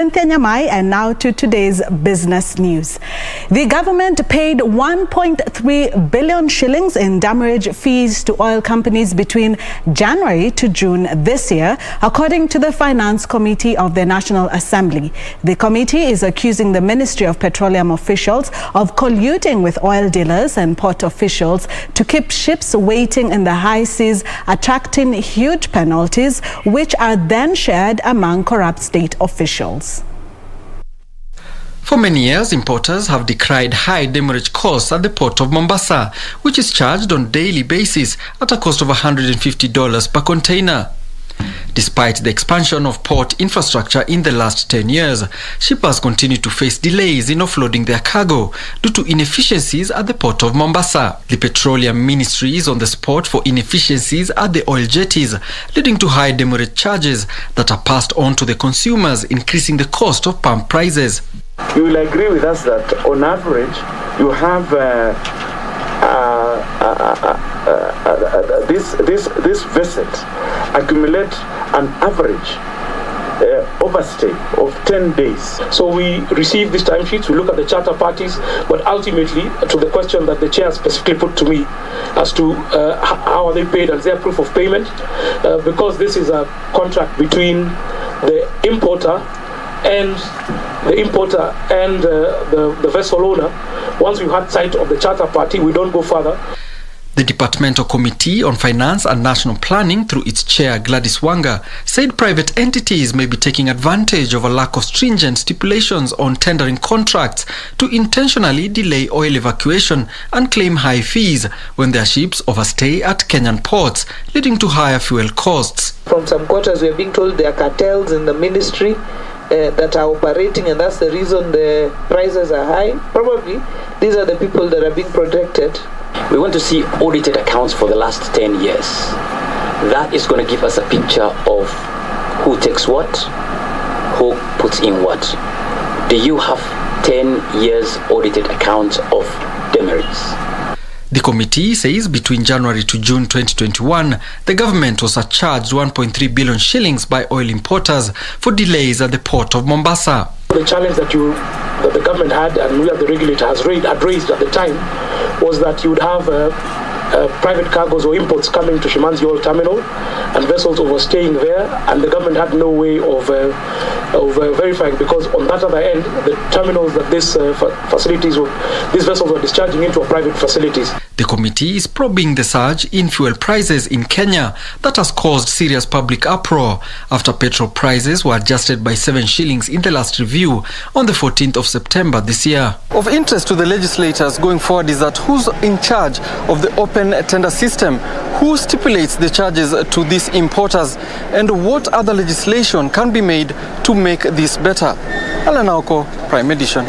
And now to today's business news. The government paid 1.3 billion shillings in demurrage fees to oil companies between January to June this year, according to the Finance Committee of the National Assembly. The committee is accusing the Ministry of Petroleum officials of colluding with oil dealers and port officials to keep ships waiting in the high seas, attracting huge penalties, which are then shared among corrupt state officials. For many years, importers have decried high demurrage costs at the port of Mombasa, which is charged on a daily basis at a cost of $150 per container. Despite the expansion of port infrastructure in the last 10 years, shippers continue to face delays in offloading their cargo due to inefficiencies at the port of Mombasa. The Petroleum Ministry is on the spot for inefficiencies at the oil jetties, leading to high demurrage charges that are passed on to the consumers, increasing the cost of pump prices. You will agree with us that on average you have these vessels accumulate an average overstay of 10 days. So we receive these timesheets, we look at the charter parties, but ultimately to the question that the chair specifically put to me as to how are they paid and their proof of payment, because this is a contract between the importer and the vessel owner. Once we've had sight of the charter party, we don't go further. The Departmental Committee on Finance and National Planning, through its chair Gladys Wanga, said private entities may be taking advantage of a lack of stringent stipulations on tendering contracts to intentionally delay oil evacuation and claim high fees when their ships overstay at Kenyan ports, leading to higher fuel costs. From some quarters, we are being told there are cartels in the ministry that are operating, and that's the reason the prices are high. Probably these are the people that are being protected. We want to see audited accounts for the last 10 years. That is going to give us a picture of who takes what, who puts in what. Do you have 10 years audited accounts of demurrages? The committee says between January to June 2021, the government was charged 1.3 billion shillings by oil importers for delays at the port of Mombasa. The challenge that the government had, and we as the regulator had raised at the time, was that you would have private cargoes or imports coming to Shimanzi Oil Terminal and vessels overstaying there, and the government had no way of verifying, because on that other end, the terminals that these vessels were discharging into are private facilities. The committee is probing the surge in fuel prices in Kenya that has caused serious public uproar after petrol prices were adjusted by 7 shillings in the last review on the 14th of September this year. Of interest to the legislators going forward is that who's in charge of the open tender system, who stipulates the charges to these importers, and what other legislation can be made to make this better. Alan Auko, Prime Edition.